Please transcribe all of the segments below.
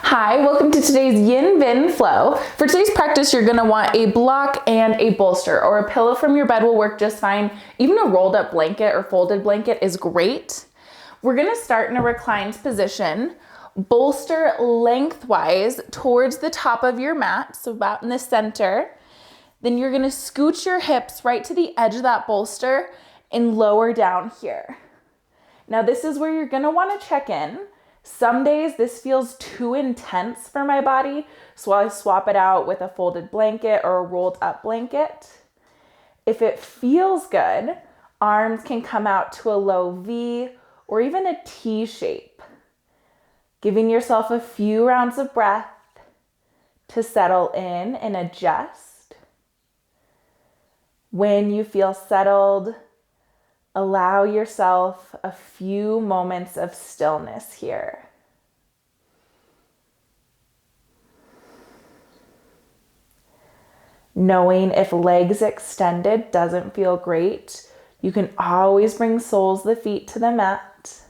Hi, welcome to today's Yin Vin Flow. For today's practice, you're gonna want a block and a bolster, or a pillow from your bed will work just fine. Even a rolled up blanket or folded blanket is great. We're gonna start in a reclined position, bolster lengthwise towards the top of your mat, so about in the center. Then you're gonna scooch your hips right to the edge of that bolster and lower down here. Now this is where you're gonna wanna check in. Some days this feels too intense for my body, so I swap it out with a folded blanket or a rolled up blanket. If it feels good, arms can come out to a low V or even a T shape, giving yourself a few rounds of breath to settle in and adjust. When you feel settled, allow yourself a few moments of stillness here. Knowing if legs extended doesn't feel great, you can always bring soles of the feet to the mat.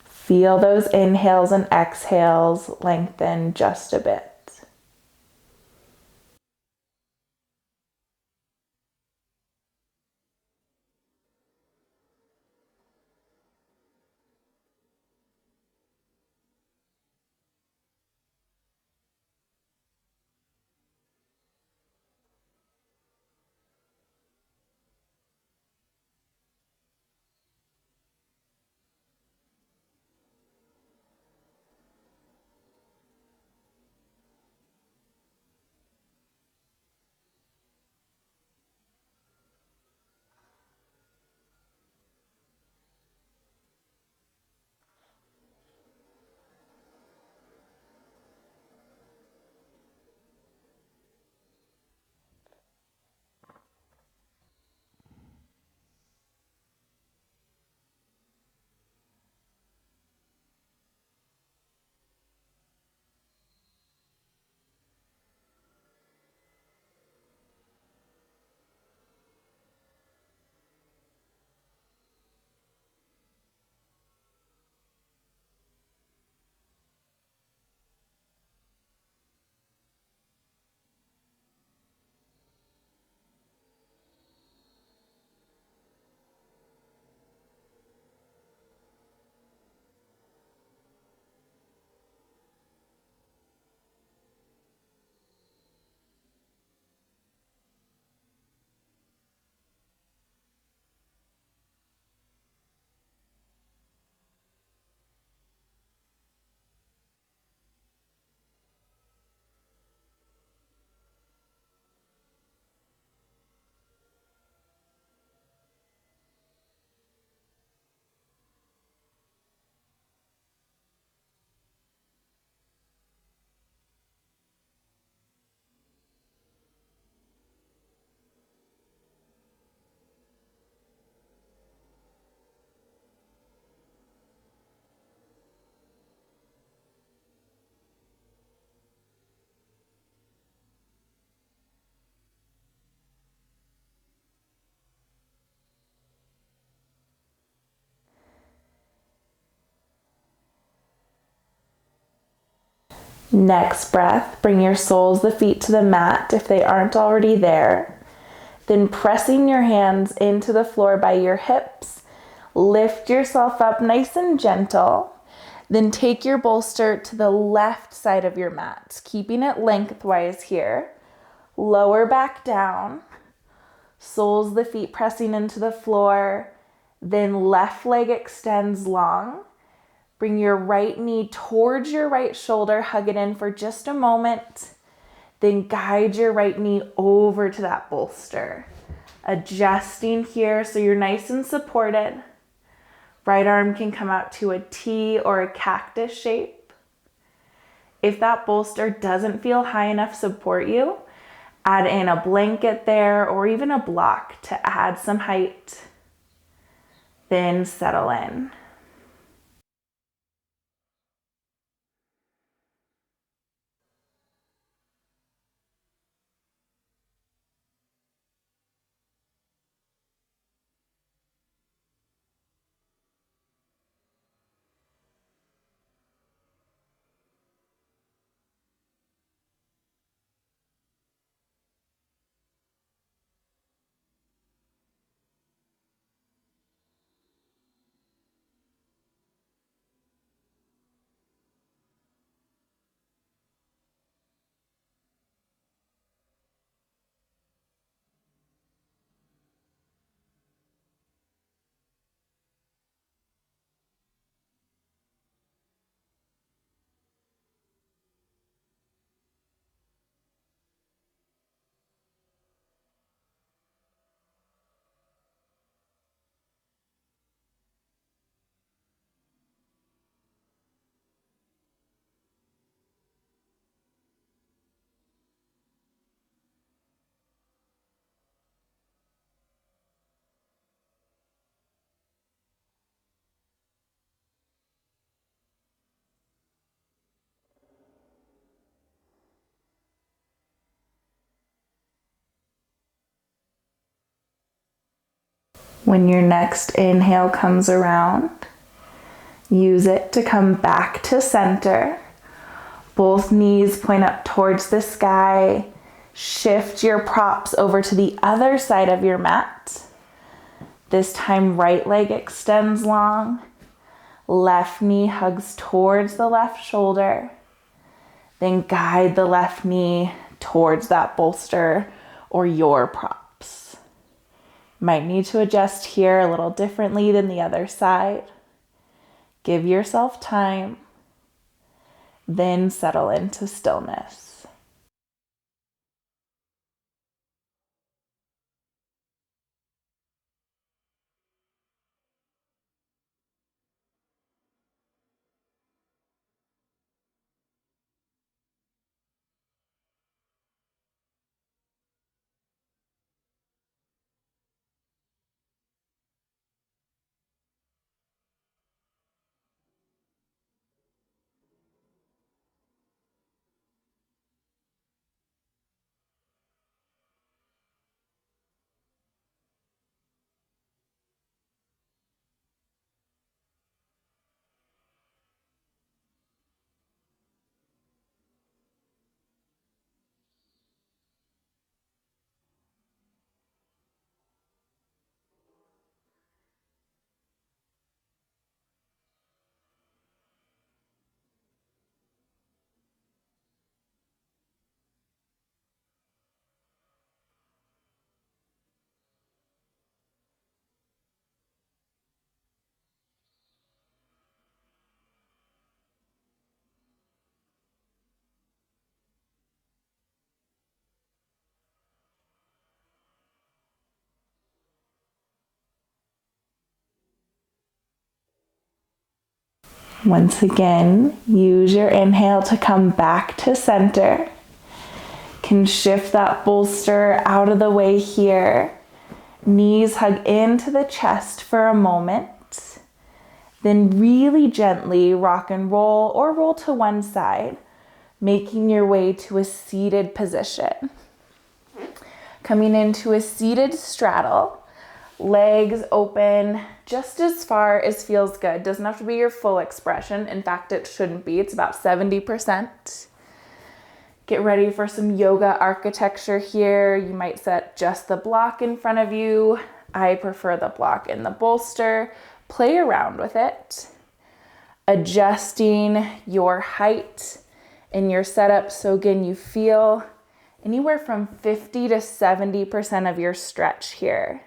Feel those inhales and exhales lengthen just a bit. Next breath, bring your soles, the feet to the mat if they aren't already there. Then pressing your hands into the floor by your hips, lift yourself up nice and gentle. Then take your bolster to the left side of your mat, keeping it lengthwise here. Lower back down, soles of the feet pressing into the floor. Then left leg extends long. Bring your right knee towards your right shoulder, hug it in for just a moment. Then guide your right knee over to that bolster. Adjusting here so you're nice and supported. Right arm can come out to a T or a cactus shape. If that bolster doesn't feel high enough to support you, add in a blanket there or even a block to add some height. Then settle in. When your next inhale comes around, use it to come back to center. Both knees point up towards the sky. Shift your props over to the other side of your mat. This time, right leg extends long. Left knee hugs towards the left shoulder. Then guide the left knee towards that bolster or your props. Might need to adjust here a little differently than the other side. Give yourself time, then settle into stillness. Once again, use your inhale to come back to center. Can shift that bolster out of the way here. Knees hug into the chest for a moment. Then really gently rock and roll or roll to one side, making your way to a seated position. Coming into a seated straddle, legs open just as far as feels good. Doesn't have to be your full expression. In fact, it shouldn't be. It's about 70%. Get ready for some yoga architecture here. You might set just the block in front of you. I prefer the block in the bolster. Play around with it. Adjusting your height in your setup. So again, you feel anywhere from 50 to 70% of your stretch here.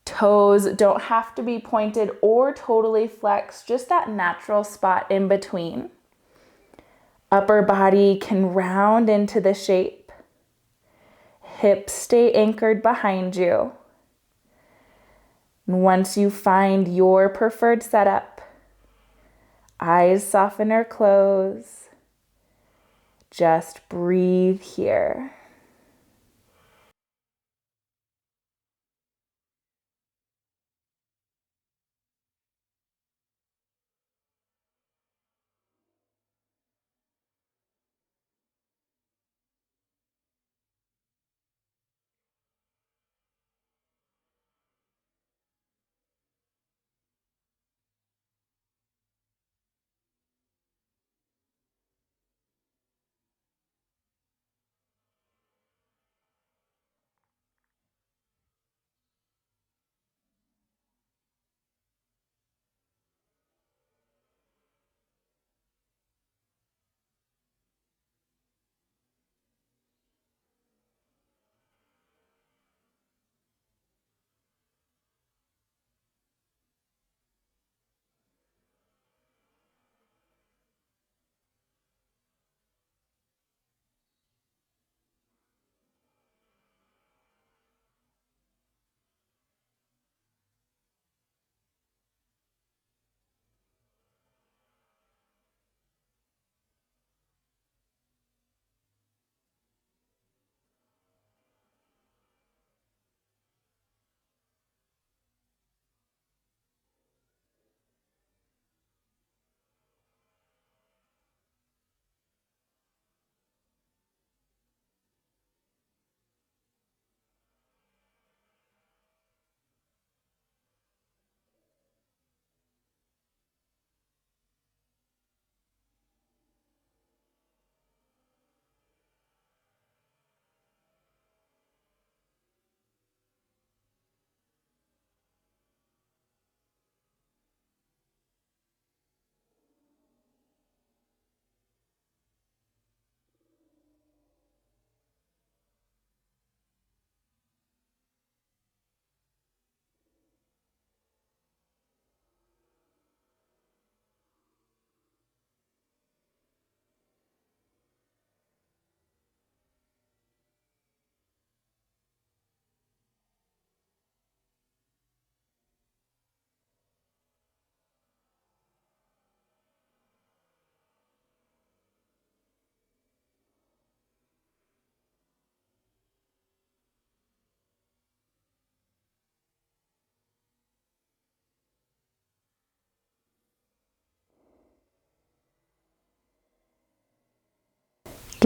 Toes don't have to be pointed or totally flexed, just that natural spot in between. Upper body can round into the shape. Hips stay anchored behind you. And once you find your preferred setup, eyes soften or close. Just breathe here.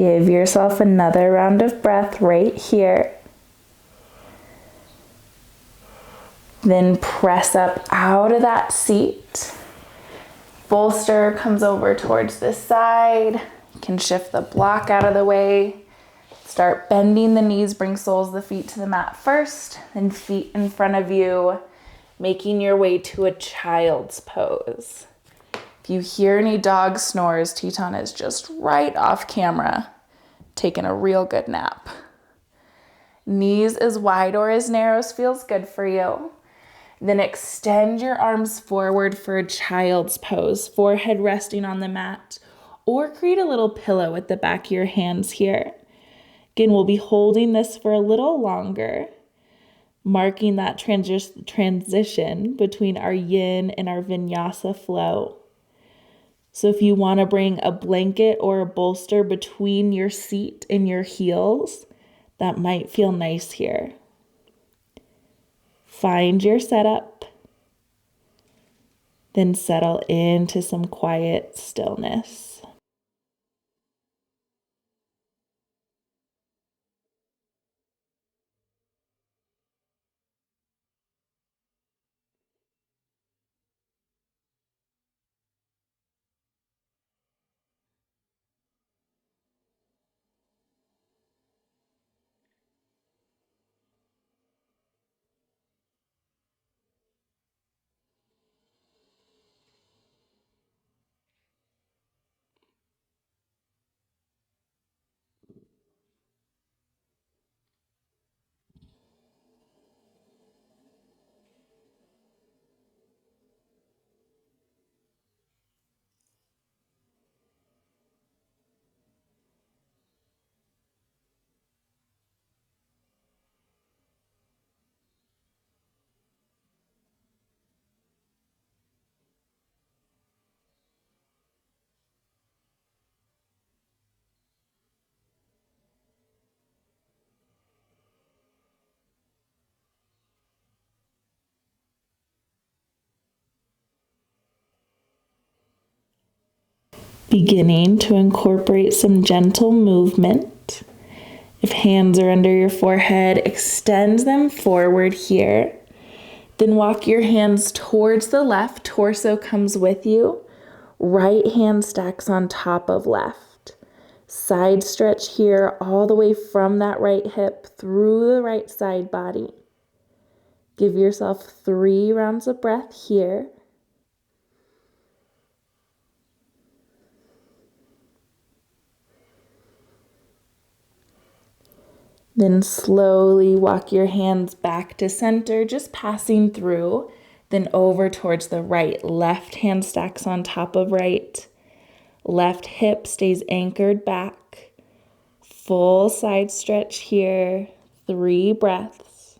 Give yourself another round of breath right here. Then press up out of that seat. Bolster comes over towards this side. You can shift the block out of the way. Start bending the knees, bring soles of the feet to the mat first, then feet in front of you, making your way to a child's pose. If you hear any dog snores, Teton is just right off camera, taking a real good nap. Knees as wide or as narrow as feels good for you. Then extend your arms forward for a child's pose, forehead resting on the mat, or create a little pillow at the back of your hands here. Again, we'll be holding this for a little longer, marking that transition between our yin and our vinyasa flow. So if you want to bring a blanket or a bolster between your seat and your heels, that might feel nice here. Find your setup, then settle into some quiet stillness. Beginning to incorporate some gentle movement. If hands are under your forehead, extend them forward here. Then walk your hands towards the left, torso comes with you. Right hand stacks on top of left. Side stretch here all the way from that right hip through the right side body. Give yourself 3 rounds of breath here. Then slowly walk your hands back to center, just passing through, then over towards the right. Left hand stacks on top of right. Left hip stays anchored back. Full side stretch here. 3 breaths.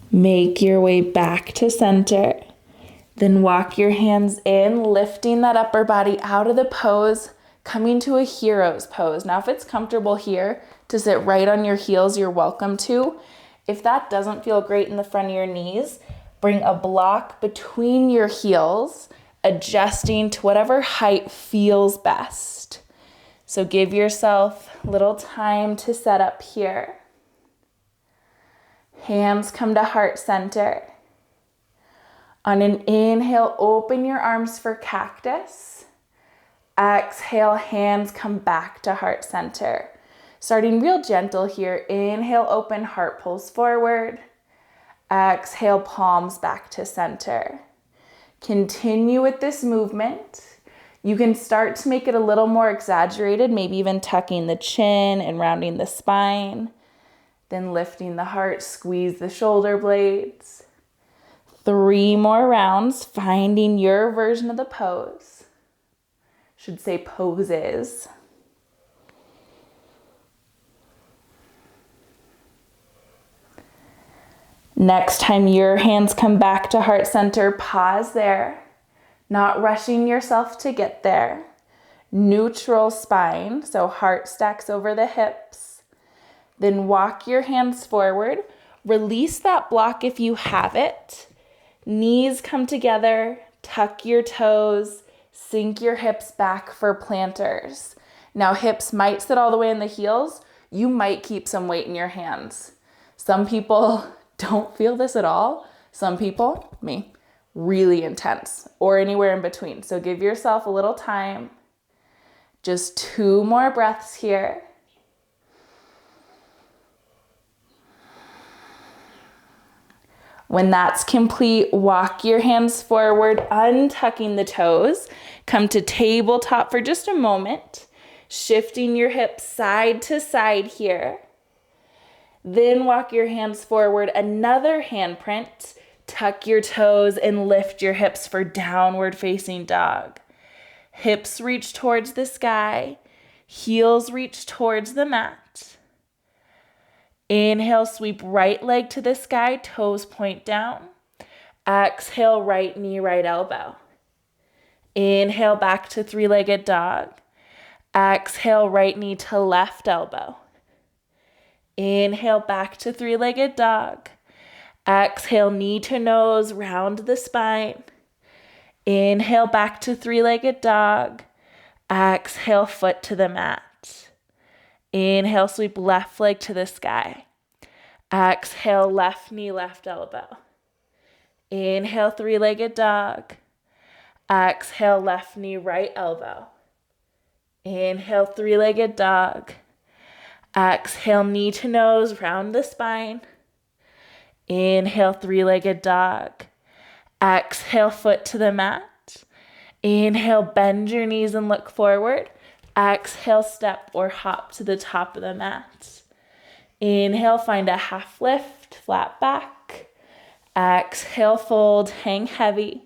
Make your way back to center. Then walk your hands in, lifting that upper body out of the pose, coming to a hero's pose. Now, if it's comfortable here to sit right on your heels, you're welcome to. If that doesn't feel great in the front of your knees, bring a block between your heels, adjusting to whatever height feels best. So give yourself a little time to set up here. Hands come to heart center. On an inhale, open your arms for cactus. Exhale, hands come back to heart center. Starting real gentle here. Inhale, open, heart pulls forward. Exhale, palms back to center. Continue with this movement. You can start to make it a little more exaggerated, maybe even tucking the chin and rounding the spine. Then lifting the heart, squeeze the shoulder blades. 3 more rounds, finding your version of the pose. Should say poses. Next time your hands come back to heart center, pause there. Not rushing yourself to get there. Neutral spine, so heart stacks over the hips. Then walk your hands forward. Release that block if you have it. Knees come together, tuck your toes, sink your hips back for planters. Now hips might sit all the way in the heels. You might keep some weight in your hands. Some people don't feel this at all. Some people, me, really intense or anywhere in between. So give yourself a little time. Just 2 more breaths here. When that's complete, walk your hands forward, untucking the toes. Come to tabletop for just a moment, shifting your hips side to side here. Then walk your hands forward, another handprint. Tuck your toes and lift your hips for downward facing dog. Hips reach towards the sky, heels reach towards the mat. Inhale, sweep right leg to the sky, toes point down. Exhale, right knee, right elbow. Inhale, back to 3-legged dog. Exhale, right knee to left elbow. Inhale, back to 3-legged dog. Exhale, knee to nose, round the spine. Inhale, back to 3-legged dog. Exhale, foot to the mat. Inhale, sweep left leg to the sky. Exhale, left knee, left elbow. Inhale, 3-legged dog. Exhale, left knee, right elbow. Inhale, 3-legged dog. Exhale, knee to nose, round the spine. Inhale, 3-legged dog. Exhale, foot to the mat. Inhale, bend your knees and look forward. Exhale, step or hop to the top of the mat. Inhale, find a half lift, flat back. Exhale, fold, hang heavy.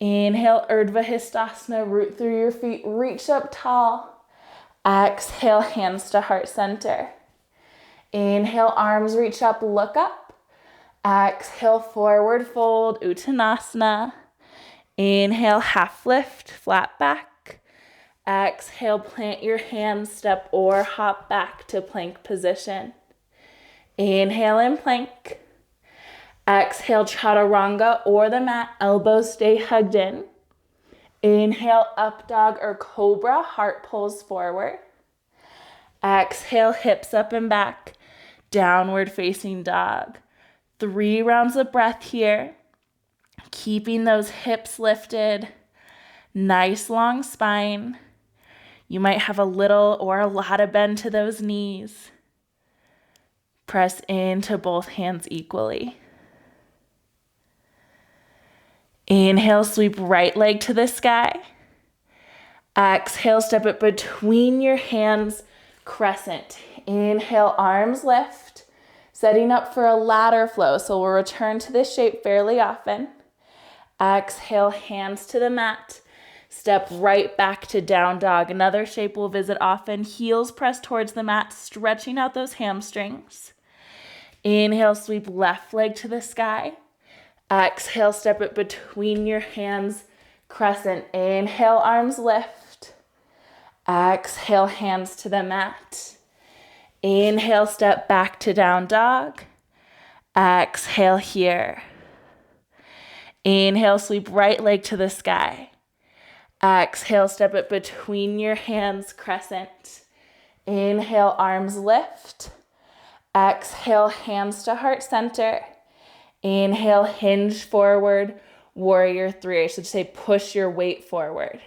Inhale, Urdhva Hastasana, root through your feet, reach up tall. Exhale, hands to heart center. Inhale, arms reach up, look up. Exhale, forward fold, Uttanasana. Inhale, half lift, flat back. Exhale, plant your hands, step or hop back to plank position. Inhale in plank. Exhale, chaturanga or the mat, elbows stay hugged in. Inhale, up dog or cobra, heart pulls forward. Exhale, hips up and back, downward facing dog. 3 rounds of breath here, keeping those hips lifted, nice long spine. You might have a little or a lot of bend to those knees. Press into both hands equally. Inhale, sweep right leg to the sky. Exhale, step it between your hands, crescent. Inhale, arms lift, setting up for a ladder flow. So we'll return to this shape fairly often. Exhale, hands to the mat. Step right back to down dog. Another shape we'll visit often. Heels press towards the mat, stretching out those hamstrings. Inhale, sweep left leg to the sky. Exhale, step it between your hands, crescent. Inhale, arms lift. Exhale, hands to the mat. Inhale, step back to down dog. Exhale here. Inhale, sweep right leg to the sky. Exhale, step it between your hands, crescent. Inhale, arms lift. Exhale, hands to heart center. Inhale, hinge forward, warrior 3. I should say push your weight forward.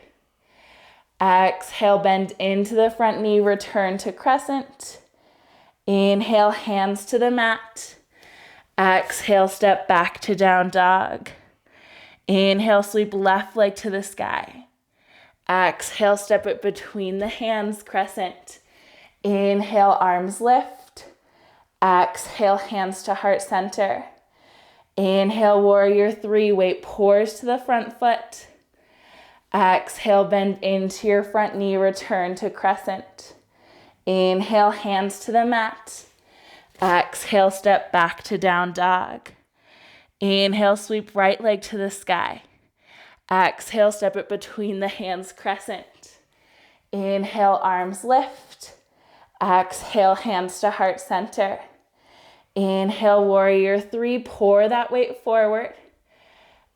Exhale, bend into the front knee, return to crescent. Inhale, hands to the mat. Exhale, step back to down dog. Inhale, sweep left leg to the sky. Exhale, step it between the hands, crescent. Inhale, arms lift. Exhale, hands to heart center. Inhale, warrior 3, weight pours to the front foot. Exhale, bend into your front knee, return to crescent. Inhale, hands to the mat. Exhale, step back to down dog. Inhale, sweep right leg to the sky. Exhale, step it between the hands, crescent. Inhale, arms lift. Exhale, hands to heart center. Inhale, warrior 3, pour that weight forward.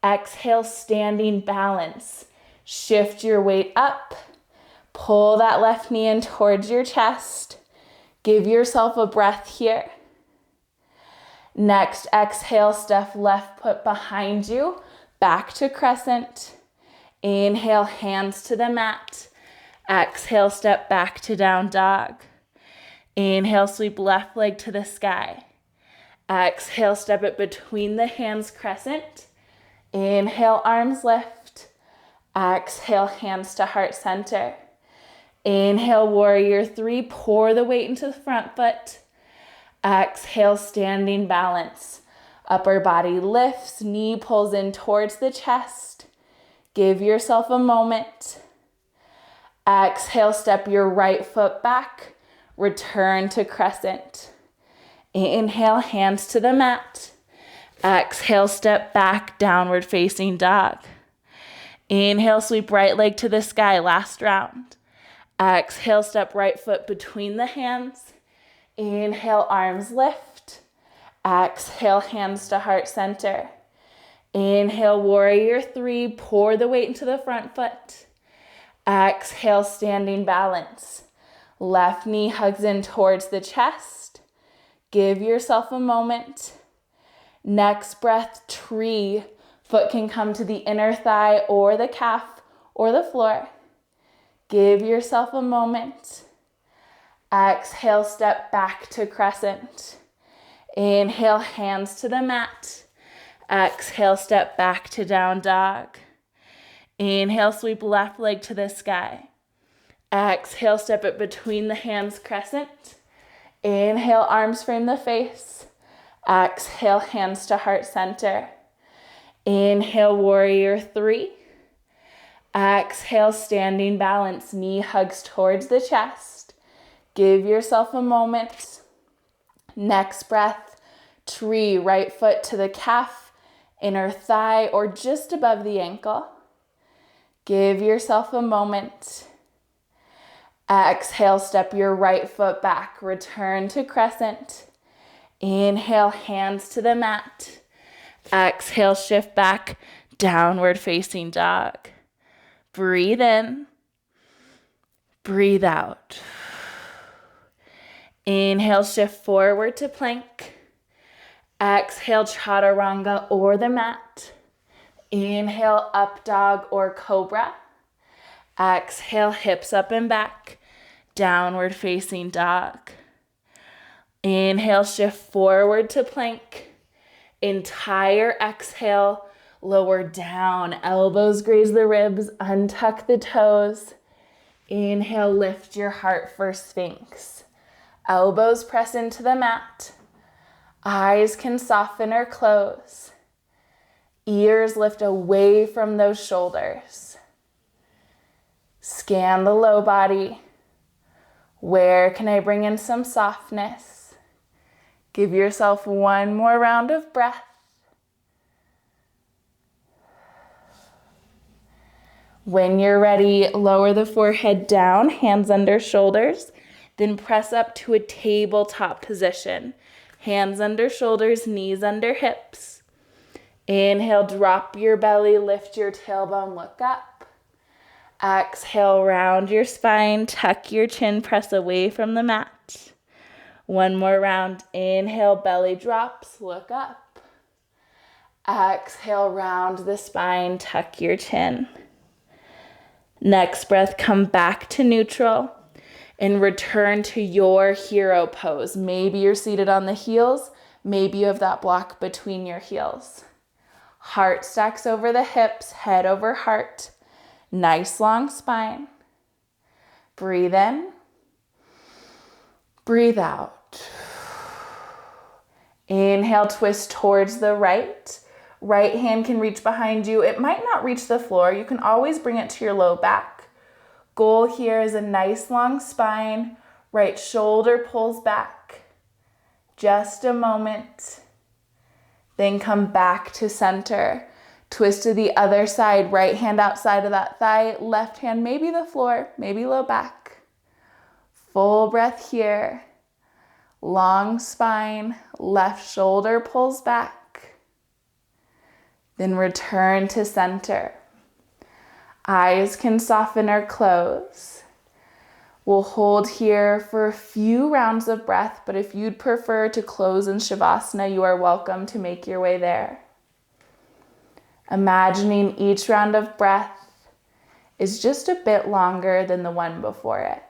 Exhale, standing balance. Shift your weight up. Pull that left knee in towards your chest. Give yourself a breath here. Next, exhale, step left foot behind you, back to crescent. Inhale, hands to the mat. Exhale, step back to down dog. Inhale, sweep left leg to the sky. Exhale, step it between the hands, crescent. Inhale, arms lift. Exhale, hands to heart center. Inhale, warrior three, pour the weight into the front foot. Exhale, standing balance. Upper body lifts, knee pulls in towards the chest. Give yourself a moment. Exhale, step your right foot back. Return to crescent. Inhale, hands to the mat. Exhale, step back, downward facing dog. Inhale, sweep right leg to the sky, last round. Exhale, step right foot between the hands. Inhale, arms lift. Exhale, hands to heart center. Inhale, warrior three, pour the weight into the front foot. Exhale, standing balance. Left knee hugs in towards the chest. Give yourself a moment. Next breath, tree. Foot can come to the inner thigh or the calf or the floor. Give yourself a moment. Exhale, step back to crescent. Inhale, hands to the mat. Exhale, step back to down dog. Inhale, sweep left leg to the sky. Exhale, step it between the hands, crescent. Inhale, arms frame the face. Exhale, hands to heart center. Inhale, warrior three. Exhale, standing balance, knee hugs towards the chest. Give yourself a moment. Next breath, tree, right foot to the calf, inner thigh, or just above the ankle. Give yourself a moment. Exhale, step your right foot back, return to crescent. Inhale, hands to the mat. Exhale, shift back, downward facing dog. Breathe in, breathe out. Inhale, shift forward to plank. Exhale, chaturanga or the mat. Inhale, up dog or cobra. Exhale, hips up and back, downward facing dog. Inhale, shift forward to plank. Entire exhale, lower down, elbows graze the ribs, untuck the toes. Inhale, lift your heart for Sphinx. Elbows press into the mat. Eyes can soften or close. Ears lift away from those shoulders. Scan the low body. Where can I bring in some softness? Give yourself one more round of breath. When you're ready, lower the forehead down, hands under shoulders, then press up to a tabletop position. Hands under shoulders, knees under hips. Inhale, drop your belly, lift your tailbone, look up. Exhale, round your spine, tuck your chin, press away from the mat. One more round. Inhale, belly drops, look up. Exhale, round the spine, tuck your chin. Next breath, come back to neutral and return to your hero pose. Maybe you're seated on the heels. Maybe you have that block between your heels. Heart stacks over the hips, head over heart. Nice long spine. Breathe in. Breathe out. Inhale, twist towards the right. Right hand can reach behind you. It might not reach the floor. You can always bring it to your low back. Goal here is a nice long spine. Right shoulder pulls back. Just a moment. Then come back to center. Twist to the other side. Right hand outside of that thigh. Left hand maybe the floor, maybe low back. Full breath here. Long spine. Left shoulder pulls back. Then return to center. Eyes can soften or close. We'll hold here for a few rounds of breath, but if you'd prefer to close in Shavasana, you are welcome to make your way there. Imagining each round of breath is just a bit longer than the one before it.